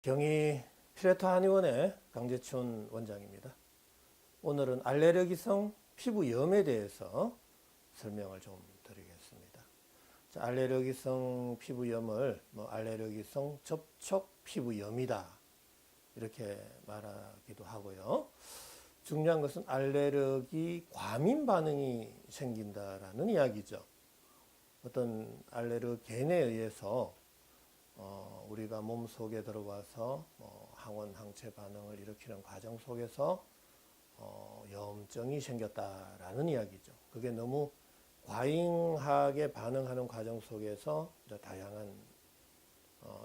경희 피레터 한의원의 강재춘 원장입니다. 오늘은 알레르기성 피부염에 대해서 설명을 좀 드리겠습니다. 자, 알레르기성 피부염을 알레르기성 접촉 피부염이다 이렇게 말하기도 하고요. 중요한 것은 알레르기 과민 반응이 생긴다라는 이야기죠. 어떤 알레르겐에 의해서 우리가 몸 속에 들어와서 항원 항체 반응을 일으키는 과정 속에서 염증이 생겼다라는 이야기죠. 그게 너무 과잉하게 반응하는 과정 속에서 다양한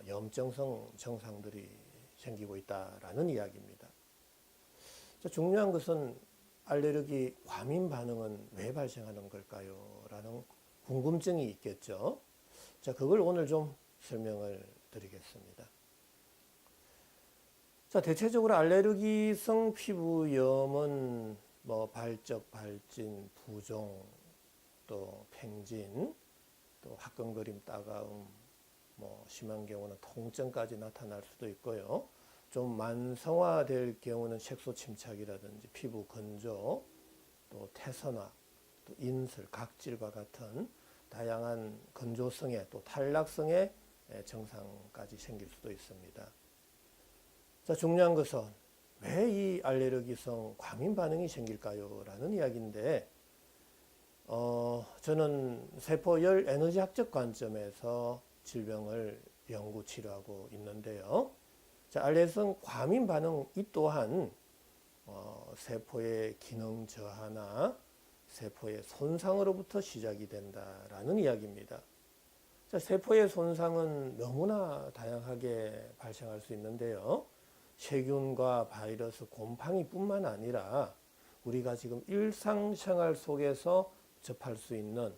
염증성 증상들이 생기고 있다라는 이야기입니다. 중요한 것은 알레르기 과민 반응은 왜 발생하는 걸까요? 라는 궁금증이 있겠죠. 자, 그걸 오늘 좀 설명을 드리겠습니다. 자, 대체적으로 알레르기성 피부염은 발적, 발진, 부종, 또 팽진, 또 화끈거림, 따가움, 심한 경우는 통증까지 나타날 수도 있고요. 좀 만성화될 경우는 색소 침착이라든지 피부 건조, 또 태선화, 또 인슬, 각질과 같은 다양한 건조성의 또 탈락성의 증상까지 생길 수도 있습니다. 자, 중요한 것은 왜 이 알레르기성 과민 반응이 생길까요? 라는 이야기인데, 저는 세포열 에너지학적 관점에서 질병을 연구 치료하고 있는데요. 자, 알레르기성 과민 반응 이 또한 세포의 기능 저하나 세포의 손상으로부터 시작이 된다라는 이야기입니다. 자, 세포의 손상은 너무나 다양하게 발생할 수 있는데요. 세균과 바이러스, 곰팡이뿐만 아니라 우리가 지금 일상생활 속에서 접할 수 있는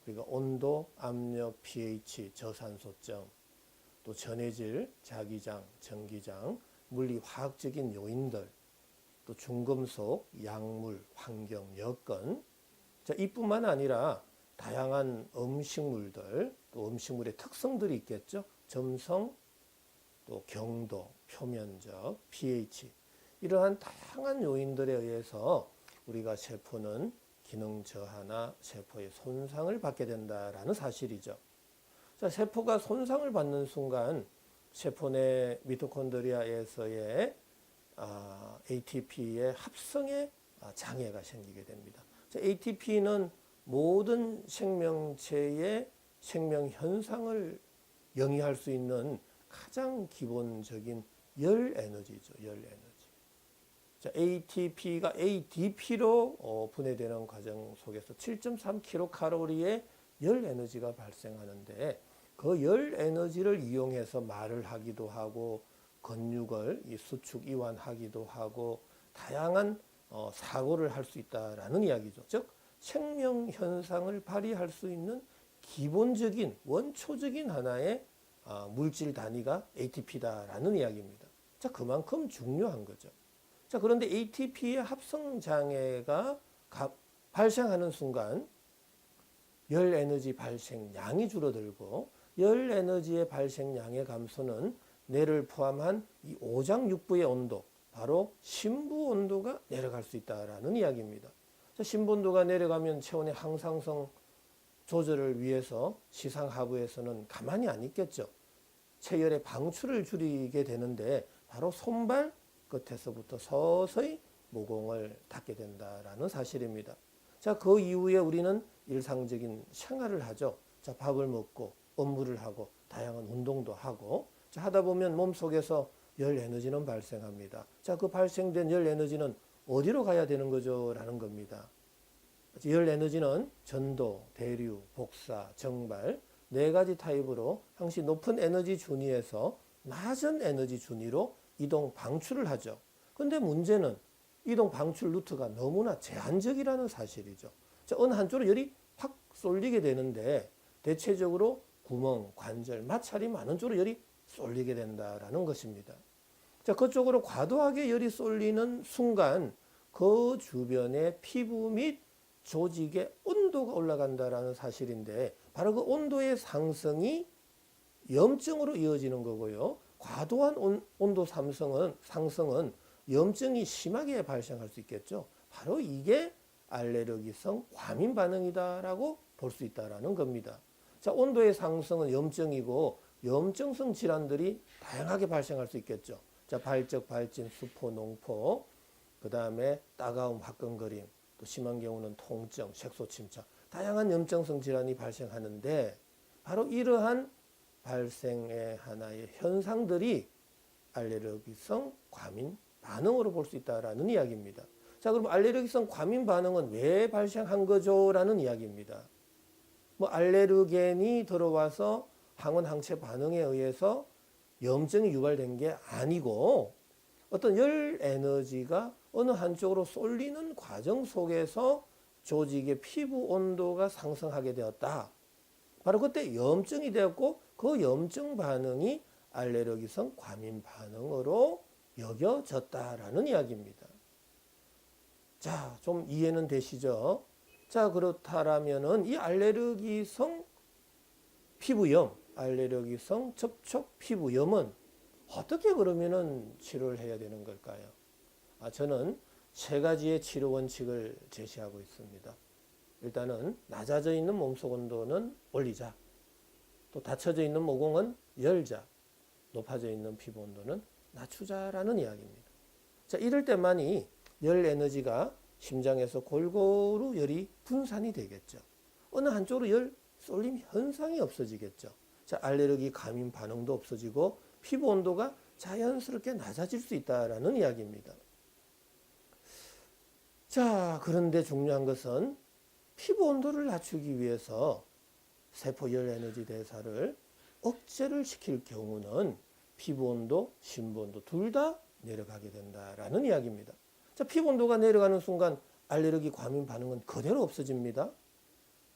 우리가 온도, 압력, pH, 저산소점, 또 전해질, 자기장, 전기장, 물리 화학적인 요인들, 또 중금속, 약물, 환경, 여건, 자, 이뿐만 아니라 다양한 음식물들, 또 음식물의 특성들이 있겠죠. 점성, 또 경도, 표면적, pH 이러한 다양한 요인들에 의해서 우리가 세포는 기능 저하나 세포의 손상을 받게 된다라는 사실이죠. 자, 세포가 손상을 받는 순간 세포 내 미토콘드리아에서의 ATP의 합성에 장애가 생기게 됩니다. 자, ATP는 모든 생명체의 생명 현상을 영위할 수 있는 가장 기본적인 열 에너지죠. 열 에너지. 자, ATP가 ADP로 분해되는 과정 속에서 7.3kcal의 열 에너지가 발생하는데 그 열 에너지를 이용해서 말을 하기도 하고 근육을 수축 이완하기도 하고 다양한 사고를 할 수 있다라는 이야기죠. 즉 생명 현상을 발휘할 수 있는 기본적인 원초적인 하나의 물질 단위가 ATP다라는 이야기입니다. 자, 그만큼 중요한 거죠. 자, 그런데 ATP의 합성 장애가 발생하는 순간 열 에너지 발생량이 줄어들고 열 에너지의 발생량의 감소는 뇌를 포함한 이 오장육부의 온도, 바로 심부 온도가 내려갈 수 있다라는 이야기입니다. 자, 심부 온도가 내려가면 체온의 항상성 조절을 위해서 시상하부에서는 가만히 안 있겠죠. 체열의 방출을 줄이게 되는데 바로 손발 끝에서부터 서서히 모공을 닫게 된다라는 사실입니다. 자, 그 이후에 우리는 일상적인 생활을 하죠. 자, 밥을 먹고 업무를 하고 다양한 운동도 하고 자, 하다 보면 몸속에서 열 에너지는 발생합니다. 자, 그 발생된 열 에너지는 어디로 가야 되는 거죠? 라는 겁니다. 열 에너지는 전도, 대류, 복사, 정발 네 가지 타입으로 항시 높은 에너지 준위에서 낮은 에너지 준위로 이동 방출을 하죠. 근데 문제는 이동 방출 루트가 너무나 제한적이라는 사실이죠. 자, 어느 한쪽으로 열이 확 쏠리게 되는데 대체적으로 구멍, 관절, 마찰이 많은 쪽으로 열이 쏠리게 된다라는 것입니다. 자, 그쪽으로 과도하게 열이 쏠리는 순간 그 주변의 피부 및 조직의 온도가 올라간다라는 사실인데 바로 그 온도의 상승이 염증으로 이어지는 거고요. 과도한 온도 상승은 염증이 심하게 발생할 수 있겠죠. 바로 이게 알레르기성 과민 반응이다라고 볼 수 있다라는 겁니다. 자, 온도의 상승은 염증이고 염증성 질환들이 다양하게 발생할 수 있겠죠. 자, 발적, 발진, 수포, 농포, 그 다음에 따가움, 화끈거림, 또 심한 경우는 통증, 색소 침착, 다양한 염증성 질환이 발생하는데 바로 이러한 발생의 하나의 현상들이 알레르기성 과민 반응으로 볼 수 있다라는 이야기입니다. 자, 그럼 알레르기성 과민 반응은 왜 발생한 거죠? 라는 이야기입니다. 뭐 알레르겐이 들어와서 항원 항체 반응에 의해서 염증이 유발된 게 아니고 어떤 열 에너지가 어느 한쪽으로 쏠리는 과정 속에서 조직의 피부 온도가 상승하게 되었다. 바로 그때 염증이 되었고 그 염증 반응이 알레르기성 과민 반응으로 여겨졌다라는 이야기입니다. 자, 좀 이해는 되시죠? 자, 그렇다라면은 이 알레르기성 피부염, 알레르기성 접촉 피부염은 어떻게 그러면은 치료를 해야 되는 걸까요? 저는 세 가지의 치료 원칙을 제시하고 있습니다. 일단은 낮아져 있는 몸속 온도는 올리자. 또 닫혀져 있는 모공은 열자. 높아져 있는 피부 온도는 낮추자라는 이야기입니다. 자, 이럴 때만이 열 에너지가 심장에서 골고루 열이 분산이 되겠죠. 어느 한쪽으로 열 쏠림 현상이 없어지겠죠. 자, 알레르기 감인 반응도 없어지고 피부 온도가 자연스럽게 낮아질 수 있다라는 이야기입니다. 자, 그런데 중요한 것은 피부 온도를 낮추기 위해서 세포 열 에너지 대사를 억제를 시킬 경우는 피부 온도, 심부 온도 둘 다 내려가게 된다라는 이야기입니다. 자, 피부 온도가 내려가는 순간 알레르기 과민 반응은 그대로 없어집니다.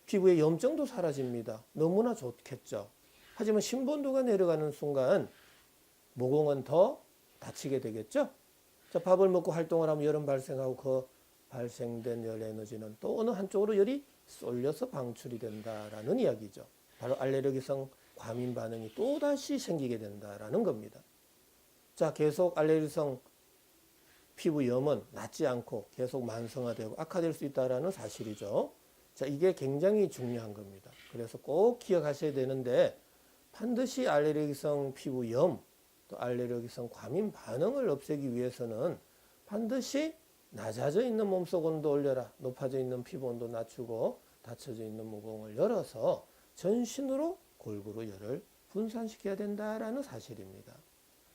피부의 염증도 사라집니다. 너무나 좋겠죠. 하지만 심부 온도가 내려가는 순간 모공은 더 다치게 되겠죠. 자, 밥을 먹고 활동을 하면 열은 발생하고 그 발생된 열 에너지는 또 어느 한쪽으로 열이 쏠려서 방출이 된다라는 이야기죠. 바로 알레르기성 과민 반응이 또다시 생기게 된다라는 겁니다. 자, 계속 알레르기성 피부염은 낫지 않고 계속 만성화되고 악화될 수 있다는 사실이죠. 자, 이게 굉장히 중요한 겁니다. 그래서 꼭 기억하셔야 되는데 반드시 알레르기성 피부염 또 알레르기성 과민 반응을 없애기 위해서는 반드시 낮아져 있는 몸속 온도 올려라. 높아져 있는 피부 온도 낮추고 닫혀져 있는 모공을 열어서 전신으로 골고루 열을 분산시켜야 된다라는 사실입니다.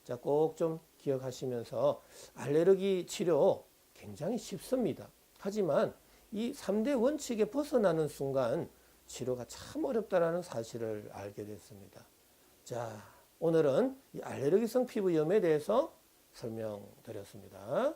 자, 꼭 좀 기억하시면서 알레르기 치료 굉장히 쉽습니다. 하지만 이 3대 원칙에 벗어나는 순간 치료가 참 어렵다라는 사실을 알게 됐습니다. 자, 오늘은 이 알레르기성 피부염에 대해서 설명드렸습니다.